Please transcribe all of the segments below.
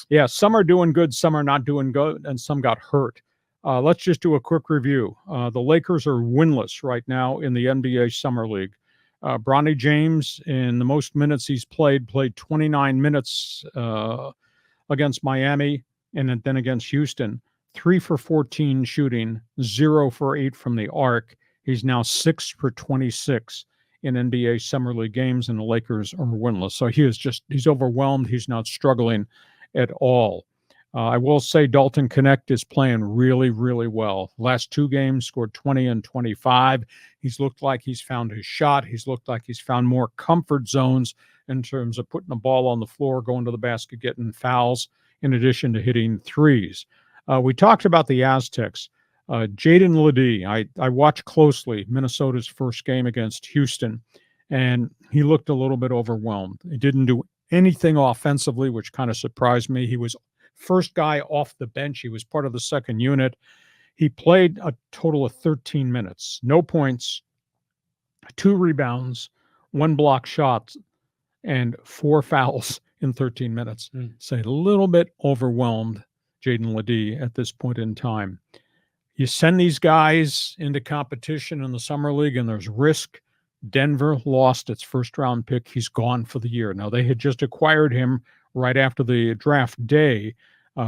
Yeah, some are doing good, some are not doing good, and some got hurt. Let's just do a quick review. The Lakers are winless right now in the NBA Summer League. Bronny James, in the most minutes he's played 29 minutes against Miami and then against Houston. 3 for 14 shooting, 0 for 8 from the arc. He's now 6 for 26 in NBA Summer League games, and the Lakers are winless. So he's overwhelmed. He's not struggling at all. I will say Dalton Knecht is playing really, really well. Last 2 games, scored 20 and 25. He's looked like he's found his shot. He's looked like he's found more comfort zones in terms of putting the ball on the floor, going to the basket, getting fouls, in addition to hitting threes. We talked about the Aztecs. Jaedon LeDee, I watched closely Minnesota's first game against Houston, and he looked a little bit overwhelmed. He didn't do anything offensively, which kind of surprised me. He was first guy off the bench. He was part of the second unit. He played a total of 13 minutes, no points, 2 rebounds, 1 block shot, and 4 fouls in 13 minutes. So a little bit overwhelmed, Jaedon LeDee, at this point in time. You send these guys into competition in the Summer League, and there's risk. Denver lost its first-round pick. He's gone for the year. Now, they had just acquired him right after the draft day.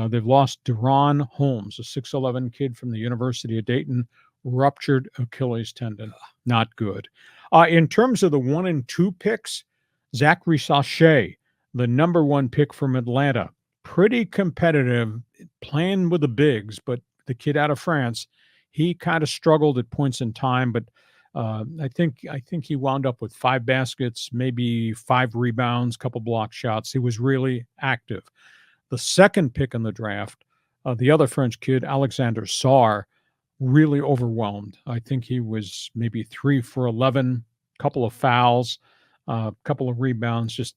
They've lost Deron Holmes, a 6'11" kid from the University of Dayton, ruptured Achilles tendon. Not good. In terms of the 1 and 2 picks, Risacher, the number 1 pick from Atlanta, pretty competitive, playing with the bigs, but the kid out of France, he kind of struggled at points in time, but I think he wound up with 5 baskets, maybe 5 rebounds, couple block shots. He was really active. The second pick in the draft, the other French kid, Alexander Sarr, really overwhelmed. I think he was maybe 3 for 11, couple of fouls, couple of rebounds, just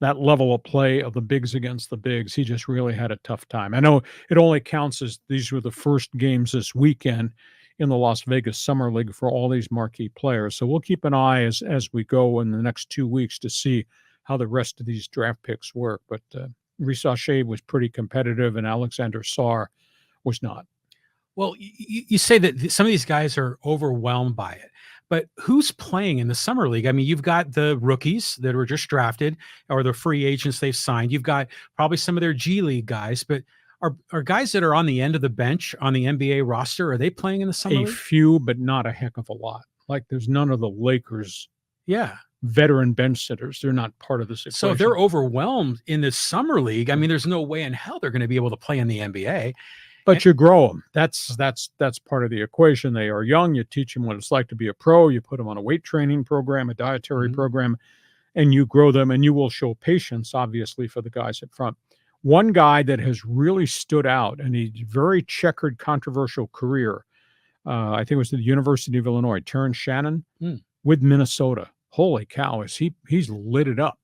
that level of play of the bigs against the bigs. He just really had a tough time. I know it only counts as these were the first games this weekend in the Las Vegas Summer League for all these marquee players. So we'll keep an eye as we go in the next 2 weeks to see how the rest of these draft picks work. But Risacher was pretty competitive, and Alexander Sarr was not. Well, you say that some of these guys are overwhelmed by it, but who's playing in the Summer League? I mean, you've got the rookies that were just drafted or the free agents they've signed. You've got probably some of their G League guys, but are guys that are on the end of the bench on the NBA roster, are they playing in the Summer League? A few, but not a heck of a lot. Like there's none of the Lakers veteran bench sitters. They're not part of this equation. So if they're overwhelmed in the Summer League, I mean, there's no way in hell they're going to be able to play in the NBA. But you grow them. That's part of the equation. They are young. You teach them what it's like to be a pro. You put them on a weight training program, a dietary program, and you grow them, and you will show patience, obviously, for the guys up front. One guy that has really stood out, and he's very checkered, controversial career, I think it was at the University of Illinois, Terrence Shannon with Minnesota. Holy cow, he's lit it up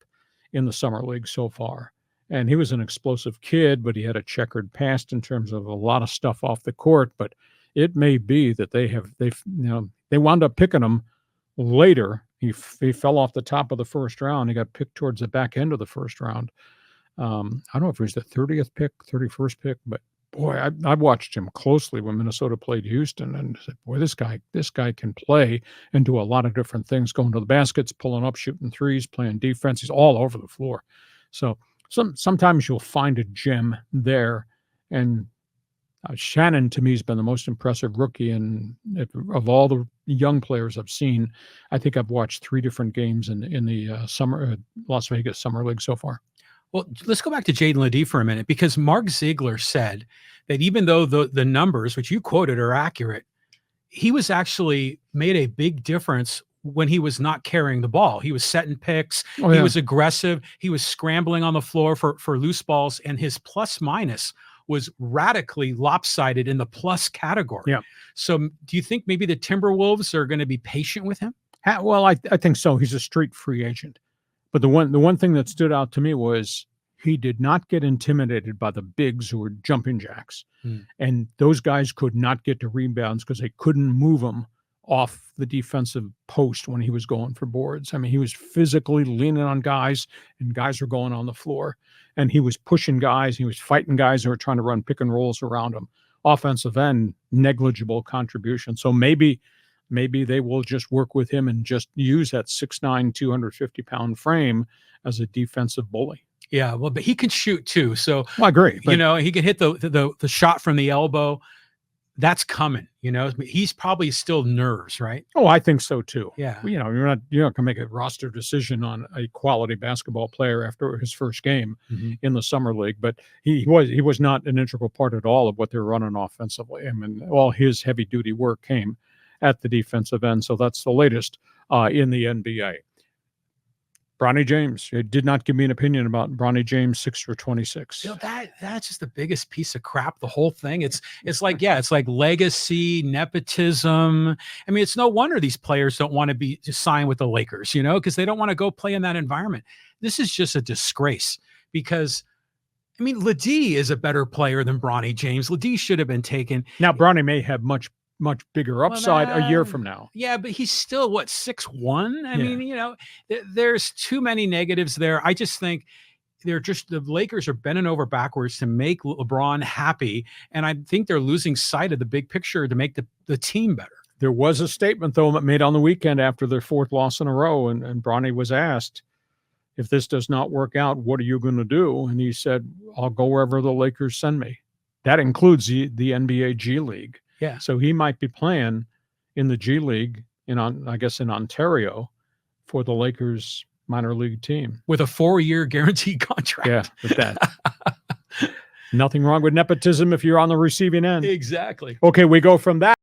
in the Summer League so far. And he was an explosive kid, but he had a checkered past in terms of a lot of stuff off the court. But it may be that they wound up picking him later. He fell off the top of the first round. He got picked towards the back end of the first round. I don't know if it was the 30th pick, 31st pick, but boy, I watched him closely when Minnesota played Houston, and said, boy, this guy can play and do a lot of different things, going to the baskets, pulling up, shooting threes, playing defense. He's all over the floor. So sometimes you'll find a gem there, and Shannon to me has been the most impressive rookie, and of all the young players I've seen, I think I've watched 3 different games in the Las Vegas Summer League so far. Well, let's go back to Jaedon LeDee for a minute, because Mark Ziegler said that even though the numbers, which you quoted, are accurate, he was actually made a big difference when he was not carrying the ball. He was setting picks. He was aggressive. He was scrambling on the floor for loose balls, and his plus minus was radically lopsided in the plus category. Yeah. So do you think maybe the Timberwolves are going to be patient with him? Well, I think so. He's a street free agent. But the one thing that stood out to me was he did not get intimidated by the bigs who were jumping jacks. And those guys could not get to rebounds because they couldn't move them off the defensive post when he was going for boards. I mean, he was physically leaning on guys, and guys were going on the floor. And he was pushing guys. He was fighting guys who were trying to run pick and rolls around him. Offensive end, negligible contribution. So maybe they will just work with him and just use that 6'9", 250-pound frame as a defensive bully. Yeah, well, but he can shoot too. So I agree. You know, he can hit the shot from the elbow. That's coming. You know, he's probably still nerves, right? Oh, I think so too. Yeah. You know, you're not going to make a roster decision on a quality basketball player after his first game in the summer league, but he was not an integral part at all of what they're running offensively. I mean, all his heavy duty work came at the defensive end. So that's the latest in the NBA. Bronny James. It did not give me an opinion about Bronny James 6 for 26. You know, that's just the biggest piece of crap. The whole thing. It's like, yeah, it's like legacy, nepotism. I mean, it's no wonder these players don't want to be just sign with the Lakers, you know, because they don't want to go play in that environment. This is just a disgrace because, I mean, LeDee is a better player than Bronny James. LeDee should have been taken. Now, Bronny may have much bigger upside a year from now. Yeah, but he's still 6'1". I mean, you know, there's too many negatives there. I just think the Lakers are bending over backwards to make LeBron happy, and I think they're losing sight of the big picture to make the team better. There was a statement though made on the weekend after their fourth loss in a row, and Bronny was asked, if this does not work out, what are you going to do? And he said, I'll go wherever the Lakers send me. That includes the NBA G League. Yeah. So he might be playing in the G League in Ontario for the Lakers minor league team. With a 4-year guaranteed contract. Yeah, with that. Nothing wrong with nepotism if you're on the receiving end. Exactly. Okay, we go from that